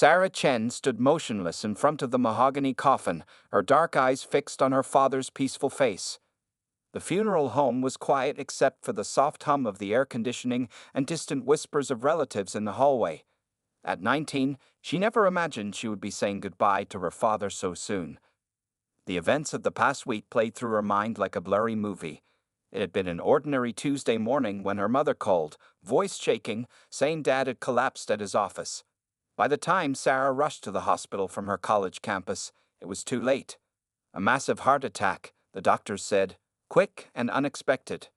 Sarah Chen stood motionless in front of the mahogany coffin, her dark eyes fixed on her father's peaceful face. The funeral home was quiet except for the soft hum of the air conditioning and distant whispers of relatives in the hallway. At 19, she never imagined she would be saying goodbye to her father so soon. The events of the past week played through her mind like a blurry movie. It had been an ordinary Tuesday morning when her mother called, voice shaking, saying Dad had collapsed at his office. By the time Sarah rushed to the hospital from her college campus, it was too late. A massive heart attack, the doctors said, quick and unexpected.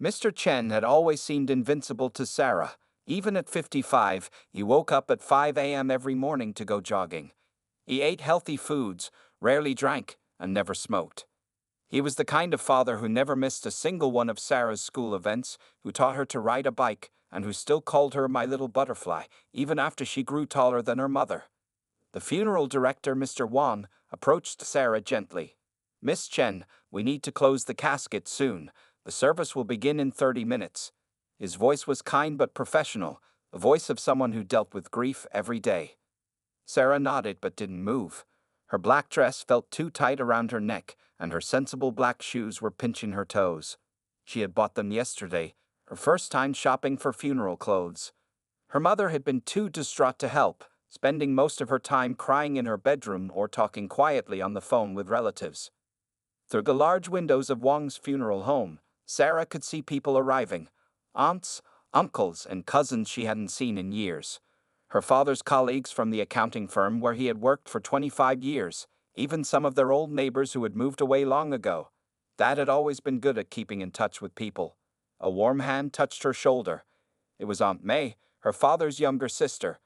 Mr. Chen had always seemed invincible to Sarah. Even at 55, he woke up at 5 a.m. every morning to go jogging. He ate healthy foods, rarely drank, and never smoked. He was the kind of father who never missed a single one of Sarah's school events, who taught her to ride a bike, and who still called her my little butterfly, even after she grew taller than her mother. The funeral director, Mr. Wang, approached Sarah gently. "Miss Chen, we need to close the casket soon. The service will begin in 30 minutes. His voice was kind but professional, the voice of someone who dealt with grief every day. Sarah nodded but didn't move. Her black dress felt too tight around her neck, and her sensible black shoes were pinching her toes. She had bought them yesterday, her first time shopping for funeral clothes. Her mother had been too distraught to help, spending most of her time crying in her bedroom or talking quietly on the phone with relatives. Through the large windows of Wang's funeral home, Sarah could see people arriving, aunts, uncles, and cousins she hadn't seen in years. Her father's colleagues from the accounting firm where he had worked for 25 years, even some of their old neighbors who had moved away long ago. Dad had always been good at keeping in touch with people. A warm hand touched her shoulder. It was Aunt May, her father's younger sister.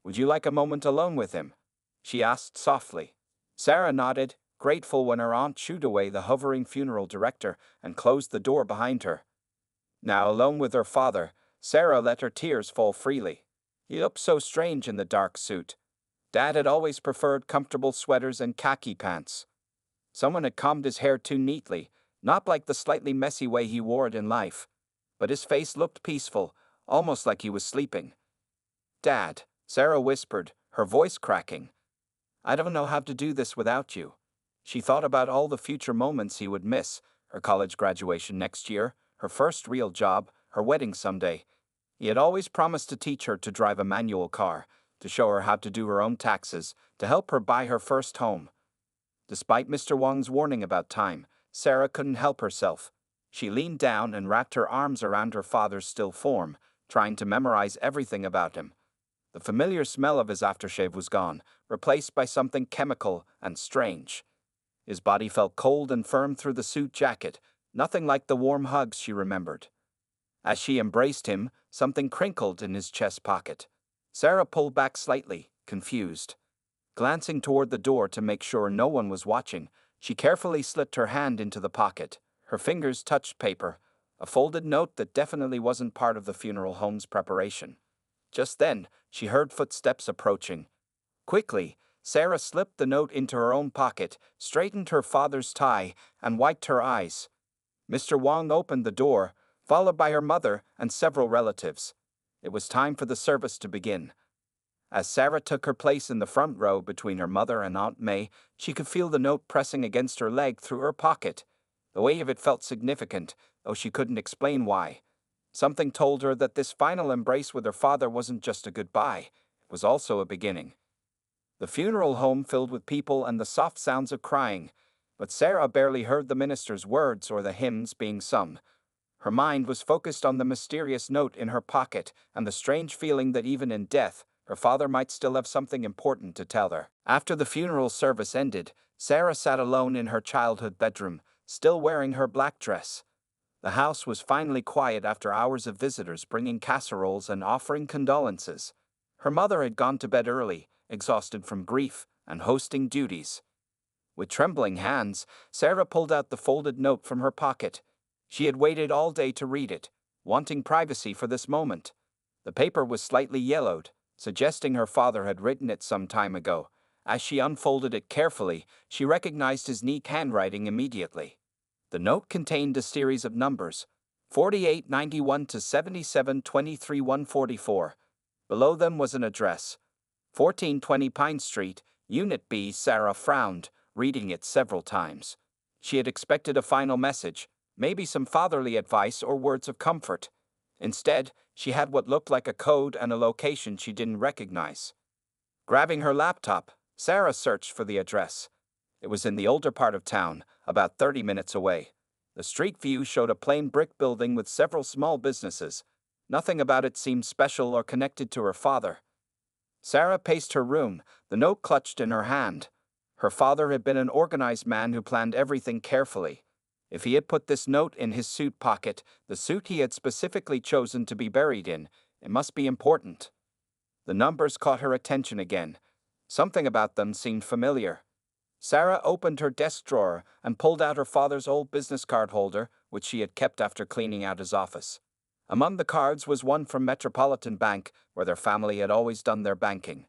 "Would you like a moment alone with him?" she asked softly. Sarah nodded, grateful when her aunt shooed away the hovering funeral director and closed the door behind her. Now alone with her father, Sarah let her tears fall freely. He looked so strange in the dark suit. Dad had always preferred comfortable sweaters and khaki pants. Someone had combed his hair too neatly, not like the slightly messy way he wore it in life. But his face looked peaceful, almost like he was sleeping. "Dad," Sarah whispered, her voice cracking. "I don't know how to do this without you." She thought about all the future moments he would miss, her college graduation next year, her first real job, her wedding someday. He had always promised to teach her to drive a manual car, to show her how to do her own taxes, to help her buy her first home. Despite Mr. Wang's warning about time, Sarah couldn't help herself. She leaned down and wrapped her arms around her father's still form, trying to memorize everything about him. The familiar smell of his aftershave was gone, replaced by something chemical and strange. His body felt cold and firm through the suit jacket, nothing like the warm hugs she remembered. As she embraced him, something crinkled in his chest pocket. Sarah pulled back slightly, confused. Glancing toward the door to make sure no one was watching, she carefully slipped her hand into the pocket. Her fingers touched paper, a folded note that definitely wasn't part of the funeral home's preparation. Just then, she heard footsteps approaching. Quickly, Sarah slipped the note into her own pocket, straightened her father's tie, and wiped her eyes. Mr. Wang opened the door, followed by her mother and several relatives. It was time for the service to begin. As Sarah took her place in the front row between her mother and Aunt May, she could feel the note pressing against her leg through her pocket. The weight of it felt significant, though she couldn't explain why. Something told her that this final embrace with her father wasn't just a goodbye, it was also a beginning. The funeral home filled with people and the soft sounds of crying, but Sarah barely heard the minister's words or the hymns being sung. Her mind was focused on the mysterious note in her pocket and the strange feeling that even in death, her father might still have something important to tell her. After the funeral service ended, Sarah sat alone in her childhood bedroom, still wearing her black dress. The house was finally quiet after hours of visitors bringing casseroles and offering condolences. Her mother had gone to bed early, exhausted from grief and hosting duties. With trembling hands, Sarah pulled out the folded note from her pocket. She had waited all day to read it, wanting privacy for this moment. The paper was slightly yellowed, suggesting her father had written it some time ago. As she unfolded it carefully, she recognized his neat handwriting immediately. The note contained a series of numbers, 4891 to 7723 144. Below them was an address, 1420 Pine Street, Unit B. Sarah frowned, reading it several times. She had expected a final message, maybe some fatherly advice or words of comfort. Instead, she had what looked like a code and a location she didn't recognize. Grabbing her laptop, Sarah searched for the address. It was in the older part of town, about 30 minutes away. The street view showed a plain brick building with several small businesses. Nothing about it seemed special or connected to her father. Sarah paced her room, the note clutched in her hand. Her father had been an organized man who planned everything carefully. If he had put this note in his suit pocket, the suit he had specifically chosen to be buried in, it must be important. The numbers caught her attention again. Something about them seemed familiar. Sarah opened her desk drawer and pulled out her father's old business card holder, which she had kept after cleaning out his office. Among the cards was one from Metropolitan Bank, where their family had always done their banking.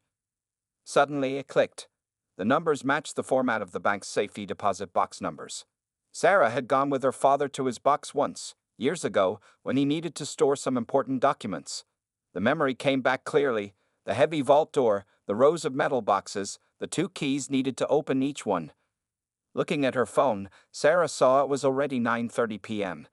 Suddenly it clicked. The numbers matched the format of the bank's safety deposit box numbers. Sarah had gone with her father to his box once, years ago, when he needed to store some important documents. The memory came back clearly: the heavy vault door, the rows of metal boxes, the 2 keys needed to open each one. Looking at her phone, Sarah saw it was already 9:30 p.m.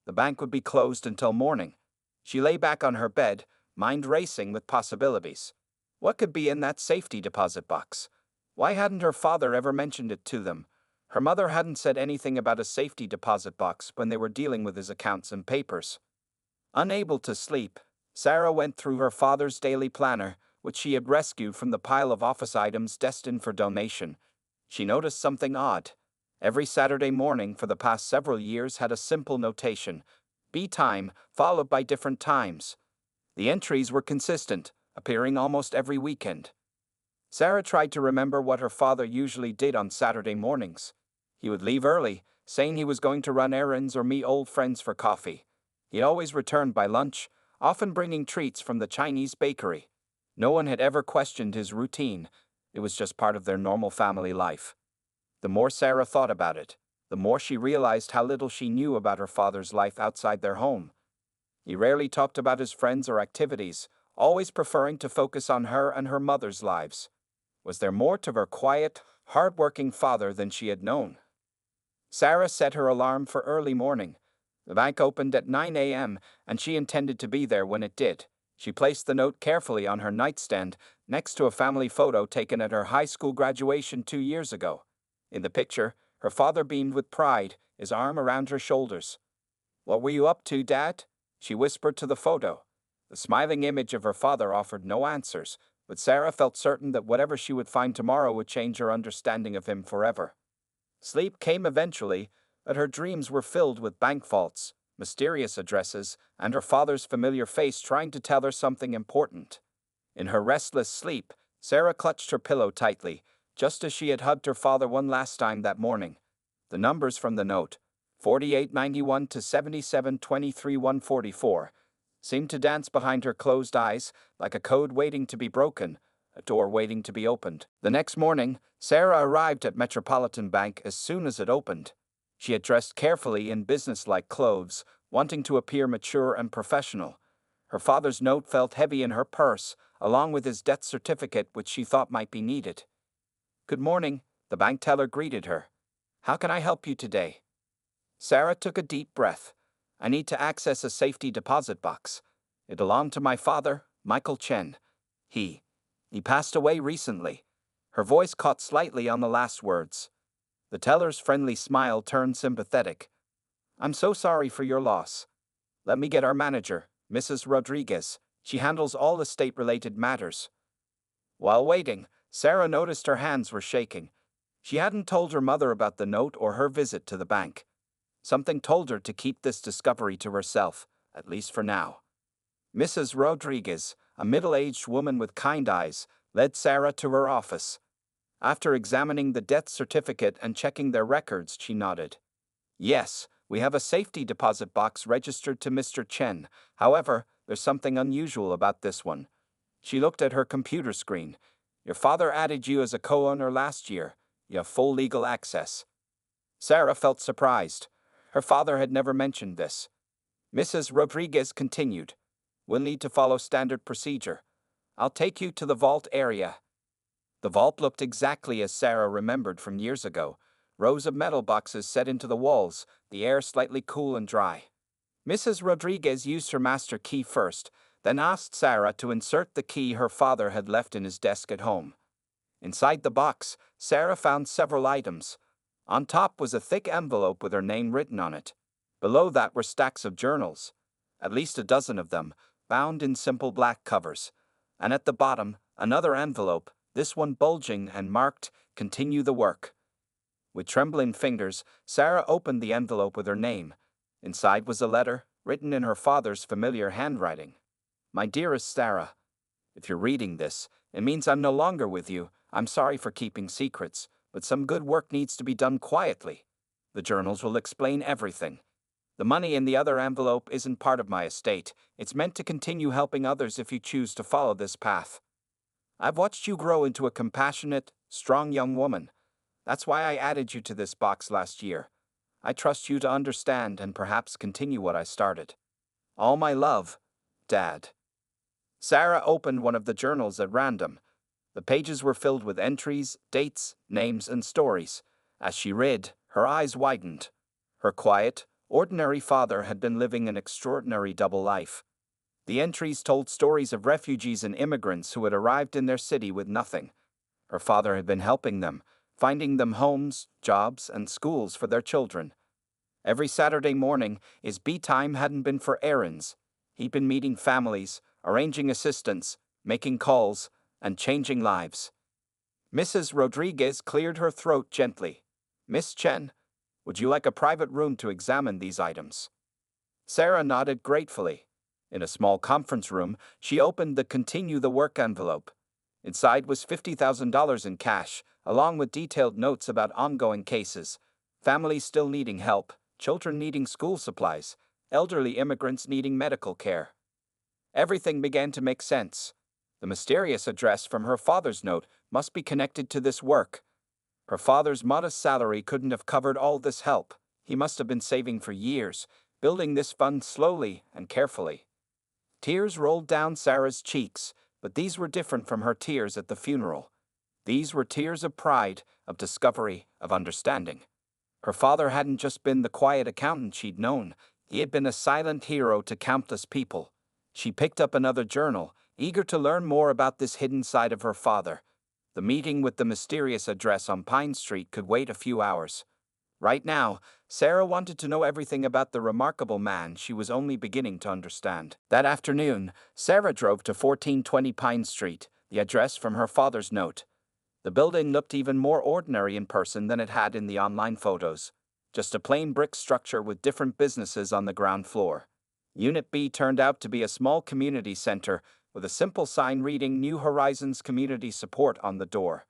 The bank would be closed until morning. She lay back on her bed, mind racing with possibilities. What could be in that safety deposit box? Why hadn't her father ever mentioned it to them? Her mother hadn't said anything about a safety deposit box when they were dealing with his accounts and papers. Unable to sleep, Sarah went through her father's daily planner, which she had rescued from the pile of office items destined for donation. She noticed something odd. Every Saturday morning for the past several years had a simple notation: B time, followed by different times. The entries were consistent, appearing almost every weekend. Sarah tried to remember what her father usually did on Saturday mornings. He would leave early, saying he was going to run errands or meet old friends for coffee. He always returned by lunch, often bringing treats from the Chinese bakery. No one had ever questioned his routine. It was just part of their normal family life. The more Sarah thought about it, the more she realized how little she knew about her father's life outside their home. He rarely talked about his friends or activities, always preferring to focus on her and her mother's lives. Was there more to her quiet, hard-working father than she had known? Sarah set her alarm for early morning. The bank opened at 9 a.m., and she intended to be there when it did. She placed the note carefully on her nightstand, next to a family photo taken at her high school graduation 2 years ago. In the picture, her father beamed with pride, his arm around her shoulders. "What were you up to, Dad?" she whispered to the photo. The smiling image of her father offered no answers, but Sarah felt certain that whatever she would find tomorrow would change her understanding of him forever. Sleep came eventually, but her dreams were filled with bank vaults, mysterious addresses, and her father's familiar face trying to tell her something important. In her restless sleep, Sarah clutched her pillow tightly, just as she had hugged her father one last time that morning. The numbers from the note, 4891 to 7723 144, seemed to dance behind her closed eyes, like a code waiting to be broken, a door waiting to be opened. The next morning, Sarah arrived at Metropolitan Bank as soon as it opened. She had dressed carefully in business-like clothes, wanting to appear mature and professional. Her father's note felt heavy in her purse, along with his death certificate, which she thought might be needed. "Good morning," the bank teller greeted her. "How can I help you today?" Sarah took a deep breath. "I need to access a safety deposit box. It belonged to my father, Michael Chen. He passed away recently." Her voice caught slightly on the last words. The teller's friendly smile turned sympathetic. "I'm so sorry for your loss. Let me get our manager, Mrs. Rodriguez. She handles all estate-related matters." While waiting, Sarah noticed her hands were shaking. She hadn't told her mother about the note or her visit to the bank. Something told her to keep this discovery to herself, at least for now. Mrs. Rodriguez, a middle-aged woman with kind eyes, led Sarah to her office. After examining the death certificate and checking their records, she nodded. "Yes, we have a safety deposit box registered to Mr. Chen. However, there's something unusual about this one." She looked at her computer screen. "Your father added you as a co-owner last year. You have full legal access." Sarah felt surprised. Her father had never mentioned this. Mrs. Rodriguez continued. "We'll need to follow standard procedure. I'll take you to the vault area. The vault looked exactly as Sarah remembered from years ago. Rows of metal boxes set into the walls, the air slightly cool and dry. Mrs. Rodriguez used her master key first, then asked Sarah to insert the key her father had left in his desk at home. Inside the box, Sarah found several items. On top was a thick envelope with her name written on it. Below that were stacks of journals, at least a dozen of them, bound in simple black covers. And at the bottom, another envelope, this one bulging and marked, "Continue the work." With trembling fingers, Sarah opened the envelope with her name. Inside was a letter, written in her father's familiar handwriting. "My dearest Sarah, if you're reading this, it means I'm no longer with you. I'm sorry for keeping secrets, but some good work needs to be done quietly. The journals will explain everything. The money in the other envelope isn't part of my estate. It's meant to continue helping others if you choose to follow this path. I've watched you grow into a compassionate, strong young woman. That's why I added you to this box last year. I trust you to understand and perhaps continue what I started. All my love, Dad." Sarah opened one of the journals at random. The pages were filled with entries, dates, names, and stories. As she read, her eyes widened. Her quiet, ordinary father had been living an extraordinary double life. The entries told stories of refugees and immigrants who had arrived in their city with nothing. Her father had been helping them, finding them homes, jobs, and schools for their children. Every Saturday morning, his time hadn't been for errands. He'd been meeting families, arranging assistance, making calls, and changing lives. Mrs. Rodriguez cleared her throat gently. "Miss Chen, would you like a private room to examine these items?" Sarah nodded gratefully. In a small conference room, she opened the "Continue the Work" envelope. Inside was $50,000 in cash, along with detailed notes about ongoing cases, families still needing help, children needing school supplies, elderly immigrants needing medical care. Everything began to make sense. The mysterious address from her father's note must be connected to this work. Her father's modest salary couldn't have covered all this help. He must have been saving for years, building this fund slowly and carefully. Tears rolled down Sarah's cheeks, but these were different from her tears at the funeral. These were tears of pride, of discovery, of understanding. Her father hadn't just been the quiet accountant she'd known, he had been a silent hero to countless people. She picked up another journal, eager to learn more about this hidden side of her father. The meeting with the mysterious address on Pine Street could wait a few hours. Right now, Sarah wanted to know everything about the remarkable man she was only beginning to understand. That afternoon, Sarah drove to 1420 Pine Street, the address from her father's note. The building looked even more ordinary in person than it had in the online photos. Just a plain brick structure with different businesses on the ground floor. Unit B turned out to be a small community center with a simple sign reading "New Horizons Community Support" on the door.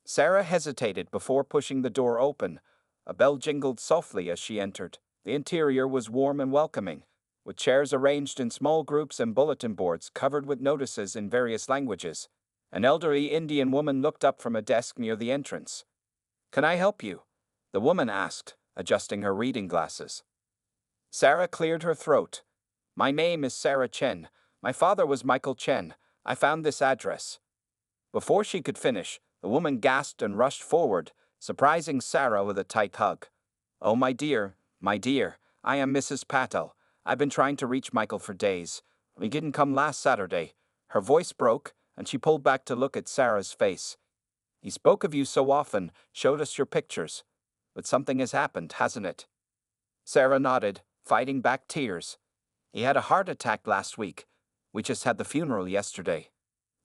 Sarah hesitated before pushing the door open. A bell jingled softly as she entered. The interior was warm and welcoming, with chairs arranged in small groups and bulletin boards covered with notices in various languages. An elderly Indian woman looked up from a desk near the entrance. "Can I help you?" the woman asked, adjusting her reading glasses. Sarah cleared her throat. "My name is Sarah Chen. My father was Michael Chen. I found this address." Before she could finish, the woman gasped and rushed forward, surprising Sarah with a tight hug. "Oh, my dear, I am Mrs. Patel. I've been trying to reach Michael for days. He didn't come last Saturday." Her voice broke, and she pulled back to look at Sarah's face. "He spoke of you so often, showed us your pictures. But something has happened, hasn't it?" Sarah nodded, fighting back tears. "He had a heart attack last week. We just had the funeral yesterday."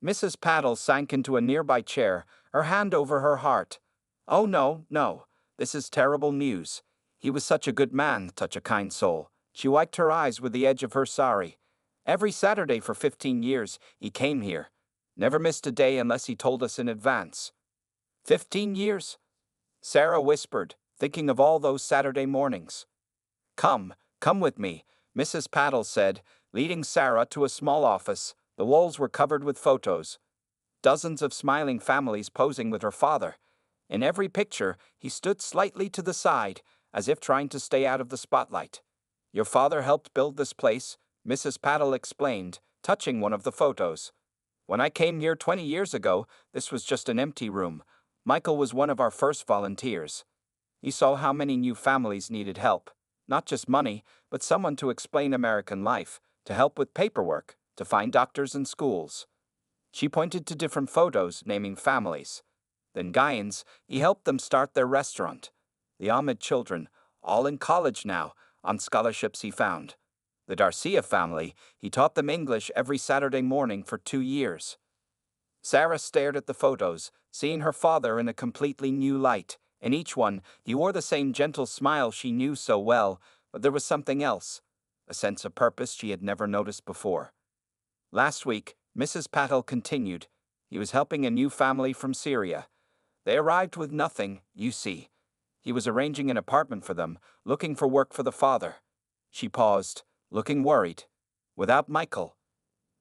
Mrs. Patel sank into a nearby chair, her hand over her heart. "Oh, no. This is terrible news. He was such a good man, such a kind soul." She wiped her eyes with the edge of her sari. "Every Saturday for 15 years, he came here. Never missed a day unless he told us in advance." 15 years? Sarah whispered, thinking of all those Saturday mornings. Come with me," Mrs. Patel said, leading Sarah to a small office. The walls were covered with photos. Dozens of smiling families posing with her father. In every picture, he stood slightly to the side, as if trying to stay out of the spotlight. "Your father helped build this place," Mrs. Patel explained, touching one of the photos. When I came here 20 years ago, this was just an empty room. Michael was one of our first volunteers. He saw how many new families needed help. Not just money, but someone to explain American life, to help with paperwork, to find doctors and schools. She pointed to different photos, naming families. Then Guyans, he helped them start their restaurant. The Ahmed children, all in college now, on scholarships he found. The Darcia family, he taught them English every Saturday morning for 2 years. Sarah stared at the photos, seeing her father in a completely new light. In each one, he wore the same gentle smile she knew so well, but there was something else, a sense of purpose she had never noticed before. Last week, Mrs. Patel continued. He was helping a new family from Syria. They arrived with nothing, you see. He was arranging an apartment for them, looking for work for the father. She paused, looking worried. Without Michael.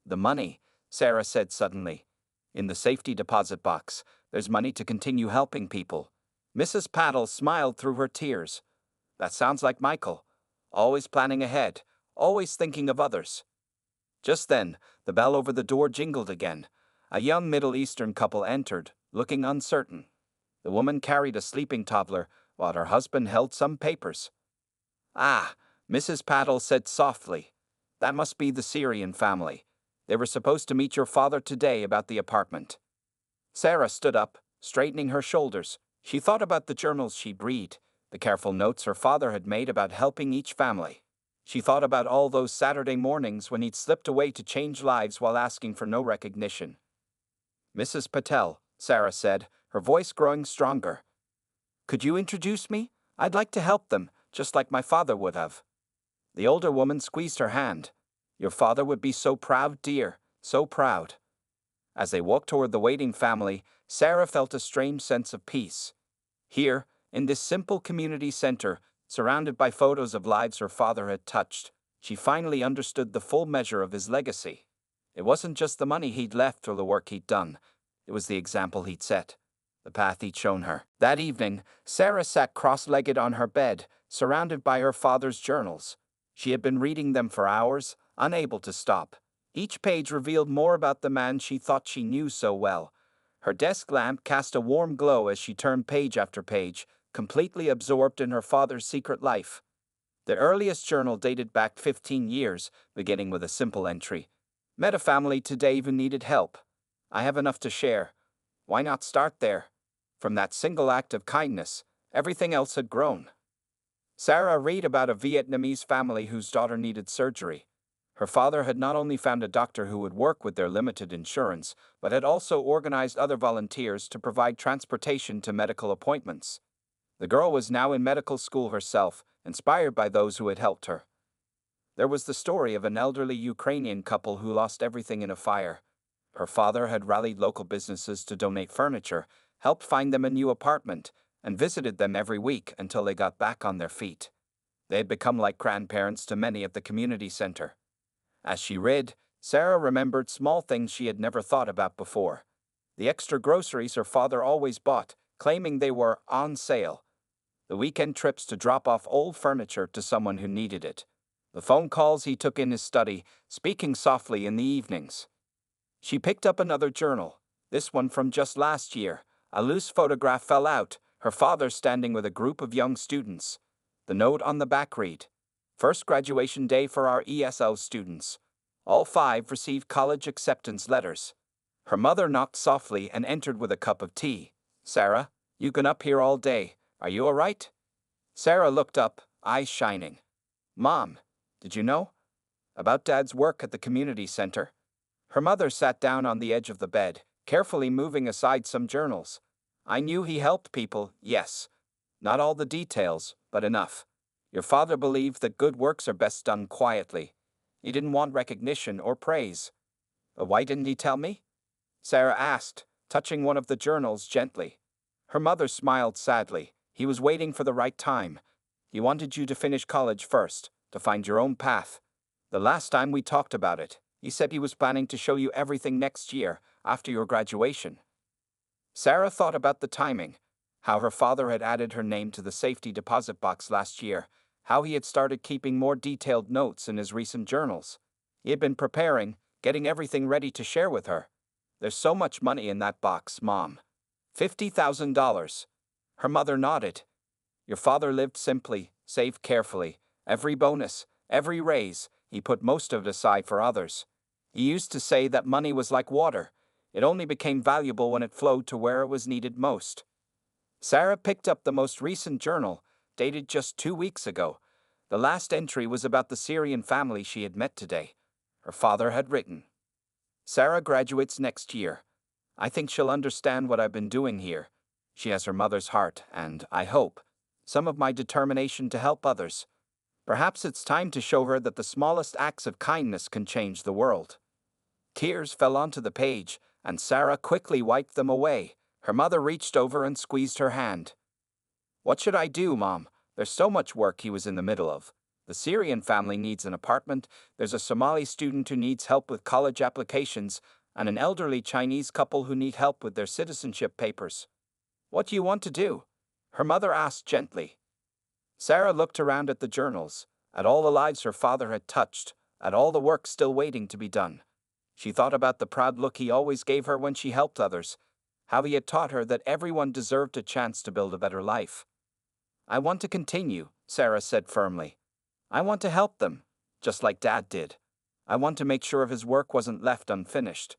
The money, Sarah said suddenly. In the safety deposit box, there's money to continue helping people. Mrs. Patel smiled through her tears. That sounds like Michael. Always planning ahead, always thinking of others. Just then, the bell over the door jingled again. A young Middle Eastern couple entered, looking uncertain. The woman carried a sleeping toddler, while her husband held some papers. Ah, Mrs. Patel said softly. That must be the Syrian family. They were supposed to meet your father today about the apartment. Sarah stood up, straightening her shoulders. She thought about the journals she'd read, the careful notes her father had made about helping each family. She thought about all those Saturday mornings when he'd slipped away to change lives while asking for no recognition. Mrs. Patel, Sarah said, her voice growing stronger. Could you introduce me? I'd like to help them, just like my father would have. The older woman squeezed her hand. Your father would be so proud, dear, so proud. As they walked toward the waiting family, Sarah felt a strange sense of peace. Here, in this simple community center, surrounded by photos of lives her father had touched, she finally understood the full measure of his legacy. It wasn't just the money he'd left or the work he'd done. It was the example he'd set, the path he'd shown her. That evening, Sarah sat cross-legged on her bed, surrounded by her father's journals. She had been reading them for hours, unable to stop. Each page revealed more about the man she thought she knew so well. Her desk lamp cast a warm glow as she turned page after page, completely absorbed in her father's secret life. The earliest journal dated back 15 years, beginning with a simple entry. Met a family today who needed help. I have enough to share. Why not start there? From that single act of kindness, everything else had grown. Sarah read about a Vietnamese family whose daughter needed surgery. Her father had not only found a doctor who would work with their limited insurance, but had also organized other volunteers to provide transportation to medical appointments. The girl was now in medical school herself, inspired by those who had helped her. There was the story of an elderly Ukrainian couple who lost everything in a fire. Her father had rallied local businesses to donate furniture, helped find them a new apartment, and visited them every week until they got back on their feet. They had become like grandparents to many at the community center. As she read, Sarah remembered small things she had never thought about before. The extra groceries her father always bought, claiming they were on sale. The weekend trips to drop off old furniture to someone who needed it. The phone calls he took in his study, speaking softly in the evenings. She picked up another journal, this one from just last year. A loose photograph fell out, her father standing with a group of young students. The note on the back read, "First graduation day for our ESL students. All 5 received college acceptance letters." Her mother knocked softly and entered with a cup of tea. "Sarah, you've been up here all day. Are you all right?" Sarah looked up, eyes shining. "Mom, did you know about Dad's work at the community center?" Her mother sat down on the edge of the bed, carefully moving aside some journals. "I knew he helped people, yes. Not all the details, but enough. Your father believed that good works are best done quietly. He didn't want recognition or praise." "But why didn't he tell me?" Sarah asked, touching one of the journals gently. Her mother smiled sadly. "He was waiting for the right time. He wanted you to finish college first, to find your own path. The last time we talked about it, he said he was planning to show you everything next year, after your graduation." Sarah thought about the timing, how her father had added her name to the safety deposit box last year, how he had started keeping more detailed notes in his recent journals. He had been preparing, getting everything ready to share with her. There's so much money in that box, Mom. $50,000. Her mother nodded. Your father lived simply, saved carefully. Every bonus, every raise, he put most of it aside for others. He used to say that money was like water. It only became valuable when it flowed to where it was needed most. Sarah picked up the most recent journal, dated just 2 weeks ago. The last entry was about the Syrian family she had met today. Her father had written, Sarah graduates next year. I think she'll understand what I've been doing here. She has her mother's heart and, I hope, some of my determination to help others. Perhaps it's time to show her that the smallest acts of kindness can change the world. Tears fell onto the page, and Sarah quickly wiped them away. Her mother reached over and squeezed her hand. What should I do, Mom? There's so much work he was in the middle of. The Syrian family needs an apartment, there's a Somali student who needs help with college applications, and an elderly Chinese couple who need help with their citizenship papers. What do you want to do? Her mother asked gently. Sarah looked around at the journals, at all the lives her father had touched, at all the work still waiting to be done. She thought about the proud look he always gave her when she helped others, how he had taught her that everyone deserved a chance to build a better life. I want to continue, Sarah said firmly. I want to help them, just like Dad did. I want to make sure his work wasn't left unfinished.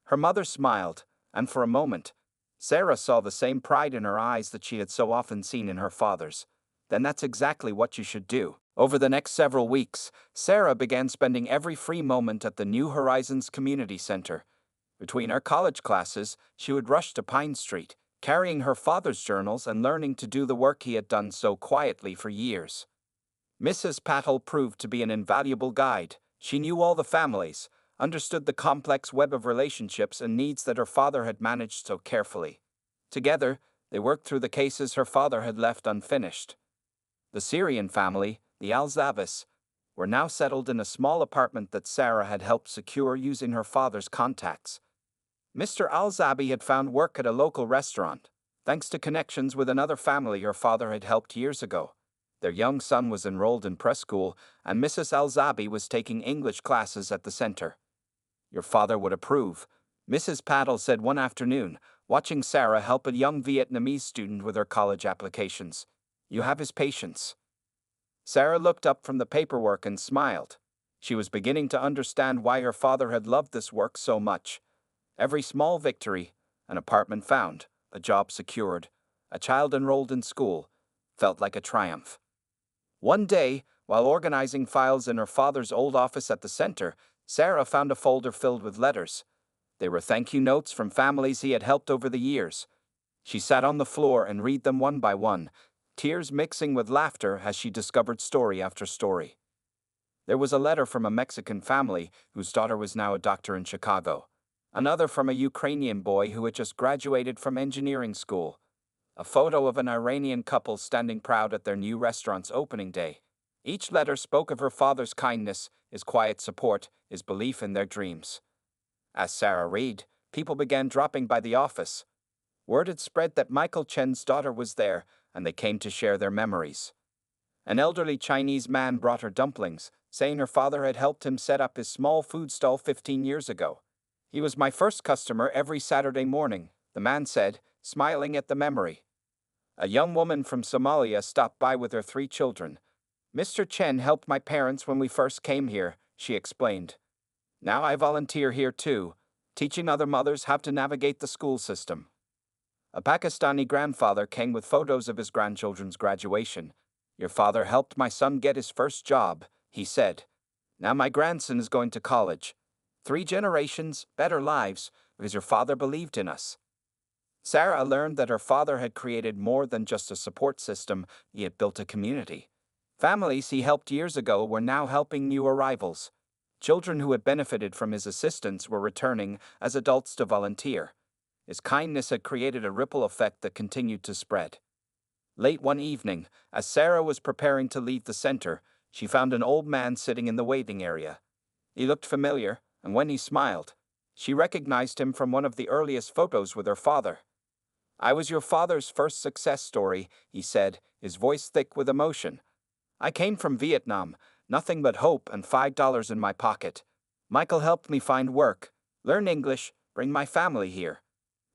Her mother smiled, and for a moment, Sarah saw the same pride in her eyes that she had so often seen in her father's. Then that's exactly what you should do. Over the next several weeks, Sarah began spending every free moment at the New Horizons Community Center. Between her college classes, she would rush to Pine Street, carrying her father's journals and learning to do the work he had done so quietly for years. Mrs. Patel proved to be an invaluable guide. She knew all the families, understood the complex web of relationships and needs that her father had managed so carefully. Together, they worked through the cases her father had left unfinished. The Syrian family, the Al-Zavis, were now settled in a small apartment that Sarah had helped secure using her father's contacts. Mr. Al-Zabi had found work at a local restaurant, thanks to connections with another family her father had helped years ago. Their young son was enrolled in preschool, and Mrs. Al-Zabi was taking English classes at the center. Your father would approve, Mrs. Patel said one afternoon, watching Sarah help a young Vietnamese student with her college applications. You have his patience. Sarah looked up from the paperwork and smiled. She was beginning to understand why her father had loved this work so much. Every small victory, an apartment found, a job secured, a child enrolled in school, felt like a triumph. One day, while organizing files in her father's old office at the center, Sarah found a folder filled with letters. They were thank you notes from families he had helped over the years. She sat on the floor and read them one by one, tears mixing with laughter as she discovered story after story. There was a letter from a Mexican family whose daughter was now a doctor in Chicago. Another from a Ukrainian boy who had just graduated from engineering school. A photo of an Iranian couple standing proud at their new restaurant's opening day. Each letter spoke of her father's kindness, his quiet support, his belief in their dreams. As Sarah read, people began dropping by the office. Word had spread that Michael Chen's daughter was there, and they came to share their memories. An elderly Chinese man brought her dumplings, saying her father had helped him set up his small food stall 15 years ago. He was my first customer every Saturday morning, the man said, smiling at the memory. A young woman from Somalia stopped by with her 3 children. Mr. Chen helped my parents when we first came here, she explained. Now I volunteer here too, teaching other mothers how to navigate the school system. A Pakistani grandfather came with photos of his grandchildren's graduation. Your father helped my son get his first job, he said. Now my grandson is going to college. 3 generations, better lives, because your father believed in us. Sarah learned that her father had created more than just a support system, he had built a community. Families he helped years ago were now helping new arrivals. Children who had benefited from his assistance were returning as adults to volunteer. His kindness had created a ripple effect that continued to spread. Late one evening, as Sarah was preparing to leave the center, she found an old man sitting in the waiting area. He looked familiar, and when he smiled, she recognized him from one of the earliest photos with her father. I was your father's first success story, he said, his voice thick with emotion. I came from Vietnam, nothing but hope and $5 in my pocket. Michael helped me find work, learn English, bring my family here.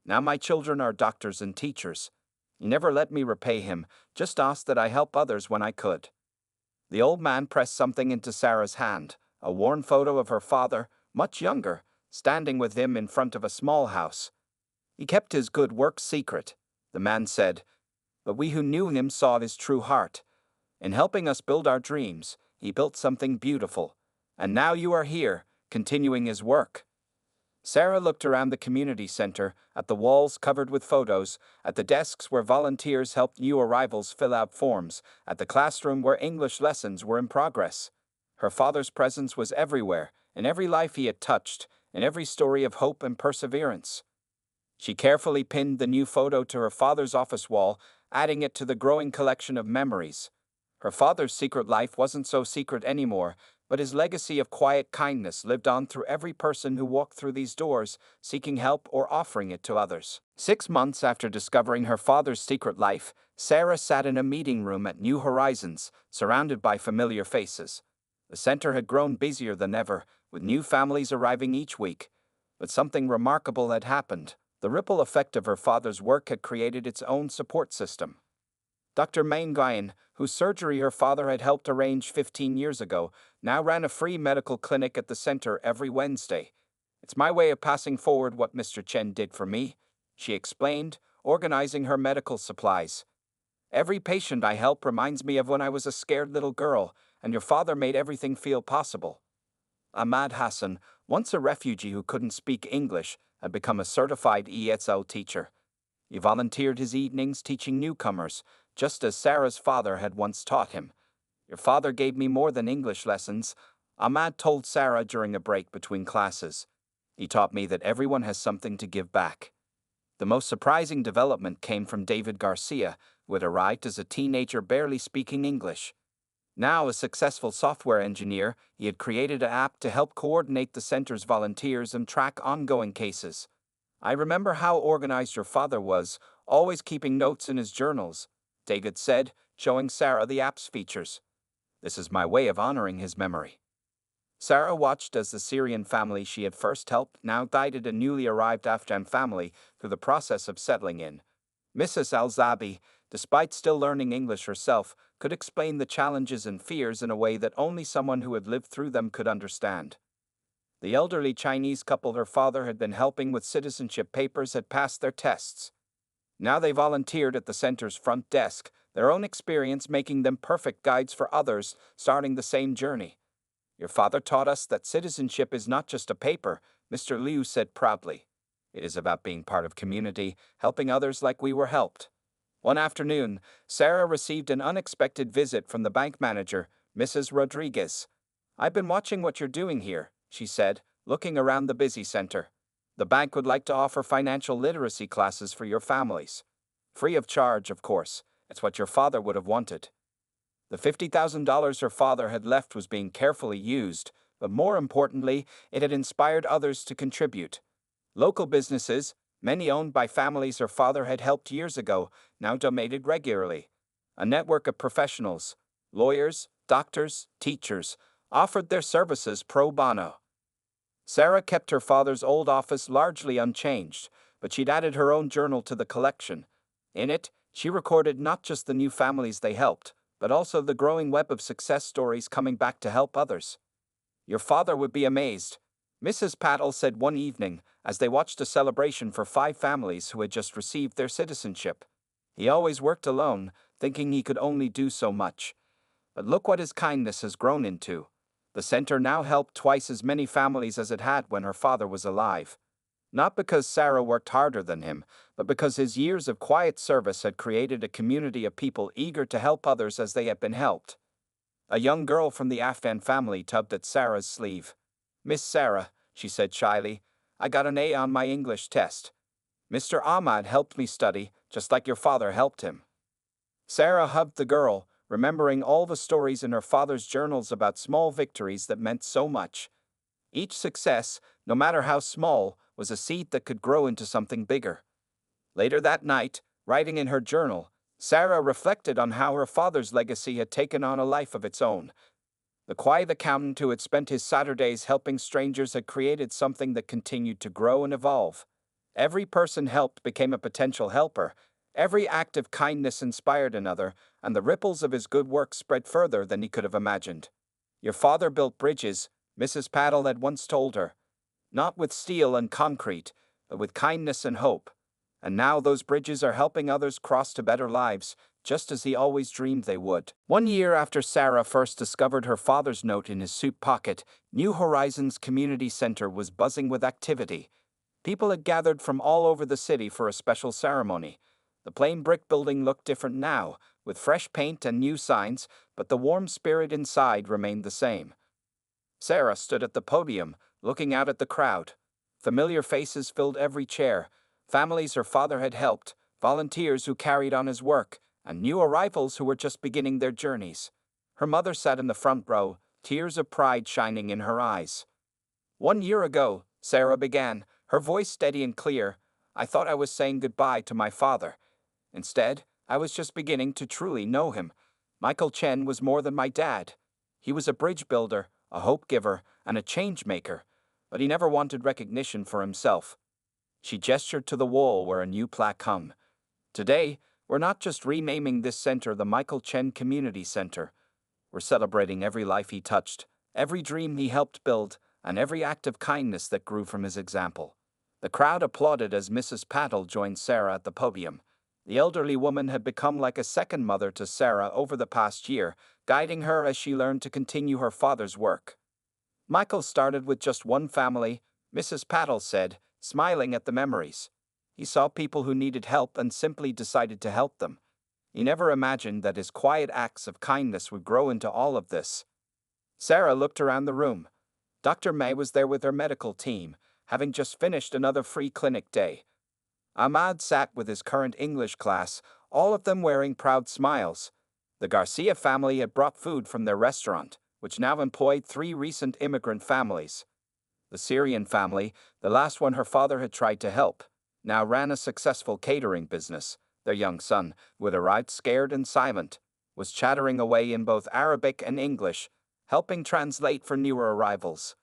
Now my children are doctors and teachers. He never let me repay him, just asked that I help others when I could." The old man pressed something into Sarah's hand, a worn photo of her father, much younger, standing with him in front of a small house. "He kept his good work secret," the man said, "but we who knew him saw his true heart. In helping us build our dreams, he built something beautiful. And now you are here, continuing his work." Sarah looked around the community center, at the walls covered with photos, at the desks where volunteers helped new arrivals fill out forms, at the classroom where English lessons were in progress. Her father's presence was everywhere, in every life he had touched, in every story of hope and perseverance. She carefully pinned the new photo to her father's office wall, adding it to the growing collection of memories. Her father's secret life wasn't so secret anymore, but his legacy of quiet kindness lived on through every person who walked through these doors, seeking help or offering it to others. 6 months after discovering her father's secret life, Sarah sat in a meeting room at New Horizons, surrounded by familiar faces. The center had grown busier than ever, with new families arriving each week. But something remarkable had happened. The ripple effect of her father's work had created its own support system. Dr. Mainguyen, whose surgery her father had helped arrange 15 years ago, now ran a free medical clinic at the center every Wednesday. "It's my way of passing forward what Mr. Chen did for me," she explained, organizing her medical supplies. "Every patient I help reminds me of when I was a scared little girl, and your father made everything feel possible." Ahmad Hassan, once a refugee who couldn't speak English, had become a certified ESL teacher. He volunteered his evenings teaching newcomers, just as Sarah's father had once taught him. "Your father gave me more than English lessons," Ahmad told Sarah during a break between classes. "He taught me that everyone has something to give back." The most surprising development came from David Garcia, who had arrived as a teenager barely speaking English. Now a successful software engineer, he had created an app to help coordinate the center's volunteers and track ongoing cases. "I remember how organized your father was, always keeping notes in his journals," David said, showing Sarah the app's features. "This is my way of honoring his memory." Sarah watched as the Syrian family she had first helped now guided a newly arrived Afghan family through the process of settling in. Mrs. Al-Zabi, despite still learning English herself, could explain the challenges and fears in a way that only someone who had lived through them could understand. The elderly Chinese couple her father had been helping with citizenship papers had passed their tests. Now they volunteered at the center's front desk, their own experience making them perfect guides for others starting the same journey. "Your father taught us that citizenship is not just a paper," Mr. Liu said proudly. "It is about being part of community, helping others like we were helped." One afternoon, Sarah received an unexpected visit from the bank manager, Mrs. Rodriguez. "I've been watching what you're doing here," she said, looking around the busy center. "The bank would like to offer financial literacy classes for your families. Free of charge, of course. It's what your father would have wanted." The $50,000 her father had left was being carefully used, but more importantly, it had inspired others to contribute. Local businesses, many owned by families her father had helped years ago, now donated regularly. A network of professionals, lawyers, doctors, teachers, offered their services pro bono. Sarah kept her father's old office largely unchanged, but she'd added her own journal to the collection. In it, she recorded not just the new families they helped, but also the growing web of success stories coming back to help others. "Your father would be amazed," Mrs. Patel said one evening as they watched a celebration for 5 families who had just received their citizenship. "He always worked alone, thinking he could only do so much. But look what his kindness has grown into." The center now helped twice as many families as it had when her father was alive. Not because Sarah worked harder than him, but because his years of quiet service had created a community of people eager to help others as they had been helped. A young girl from the Afghan family tugged at Sarah's sleeve. "Miss Sarah," she said shyly, "I got an A on my English test. Mr. Ahmad helped me study, just like your father helped him." Sarah hugged the girl, remembering all the stories in her father's journals about small victories that meant so much. Each success, no matter how small, was a seed that could grow into something bigger. Later that night, writing in her journal, Sarah reflected on how her father's legacy had taken on a life of its own. The quiet accountant who had spent his Saturdays helping strangers had created something that continued to grow and evolve. Every person helped became a potential helper. Every act of kindness inspired another, and the ripples of his good work spread further than he could have imagined. Your father built bridges, Mrs. Paddle had once told her, not with steel and concrete, but with kindness and hope. And now those bridges are helping others cross to better lives, just as he always dreamed they would. 1 year after Sarah first discovered her father's note in his suit pocket, New Horizons Community Center was buzzing with activity. People had gathered from all over the city for a special ceremony. The plain brick building looked different now, with fresh paint and new signs, but the warm spirit inside remained the same. Sarah stood at the podium, looking out at the crowd. Familiar faces filled every chair, families her father had helped, volunteers who carried on his work, and new arrivals who were just beginning their journeys. Her mother sat in the front row, tears of pride shining in her eyes. 1 year ago, Sarah began, her voice steady and clear, I thought I was saying goodbye to my father. Instead, I was just beginning to truly know him. Michael Chen was more than my dad. He was a bridge builder, a hope giver, and a change maker, but he never wanted recognition for himself. She gestured to the wall where a new plaque hung. Today, we're not just renaming this center the Michael Chen Community Center. We're celebrating every life he touched, every dream he helped build, and every act of kindness that grew from his example. The crowd applauded as Mrs. Paddle joined Sarah at the podium. The elderly woman had become like a second mother to Sarah over the past year, guiding her as she learned to continue her father's work. Michael started with just one family, Mrs. Paddle said, smiling at the memories. He saw people who needed help and simply decided to help them. He never imagined that his quiet acts of kindness would grow into all of this. Sarah looked around the room. Dr. May was there with her medical team, having just finished another free clinic day. Ahmad sat with his current English class, all of them wearing proud smiles. The Garcia family had brought food from their restaurant, which now employed 3 recent immigrant families. The Syrian family, the last one her father had tried to help, now ran a successful catering business. Their young son, who had arrived scared and silent, was chattering away in both Arabic and English, helping translate for newer arrivals.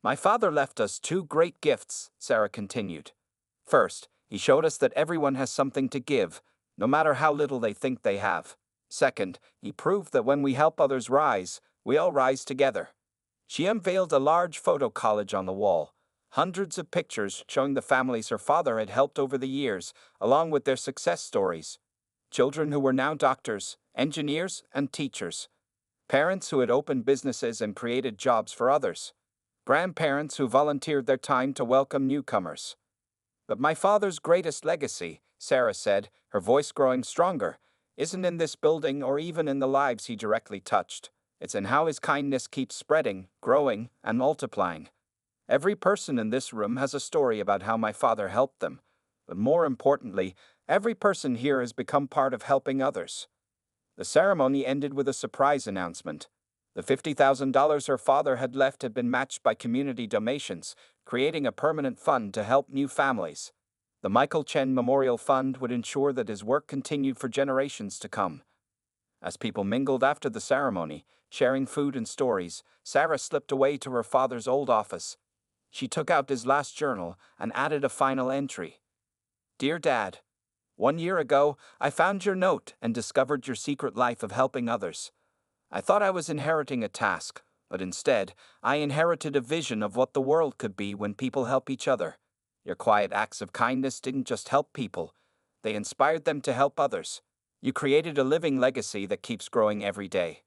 My father left us 2 great gifts, Sarah continued. First, he showed us that everyone has something to give, no matter how little they think they have. Second, he proved that when we help others rise, we all rise together. She unveiled a large photo collage on the wall, hundreds of pictures showing the families her father had helped over the years, along with their success stories. Children who were now doctors, engineers, and teachers. Parents who had opened businesses and created jobs for others. Grandparents who volunteered their time to welcome newcomers. But my father's greatest legacy, Sarah said, her voice growing stronger, isn't in this building or even in the lives he directly touched. It's in how his kindness keeps spreading, growing, and multiplying. Every person in this room has a story about how my father helped them. But more importantly, every person here has become part of helping others. The ceremony ended with a surprise announcement. The $50,000 her father had left had been matched by community donations, creating a permanent fund to help new families. The Michael Chen Memorial Fund would ensure that his work continued for generations to come. As people mingled after the ceremony, sharing food and stories, Sarah slipped away to her father's old office. She took out his last journal and added a final entry. Dear Dad, 1 year ago, I found your note and discovered your secret life of helping others. I thought I was inheriting a task, but instead, I inherited a vision of what the world could be when people help each other. Your quiet acts of kindness didn't just help people, they inspired them to help others. You created a living legacy that keeps growing every day.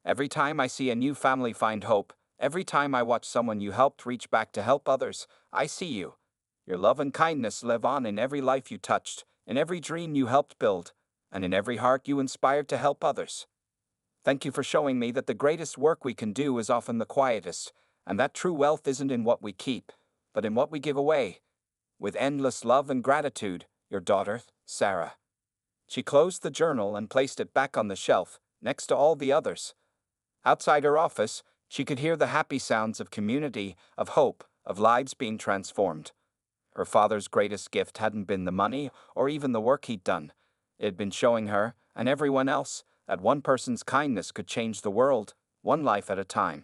Every time I see a new family find hope, every time I watch someone you helped reach back to help others, I see you. Your love and kindness live on in every life you touched, in every dream you helped build, and in every heart you inspired to help others. Thank you for showing me that the greatest work we can do is often the quietest, and that true wealth isn't in what we keep, but in what we give away. With endless love and gratitude, your daughter, Sarah. She closed the journal and placed it back on the shelf, next to all the others. Outside her office, she could hear the happy sounds of community, of hope, of lives being transformed. Her father's greatest gift hadn't been the money or even the work he'd done. It had been showing her, and everyone else, that one person's kindness could change the world, one life at a time.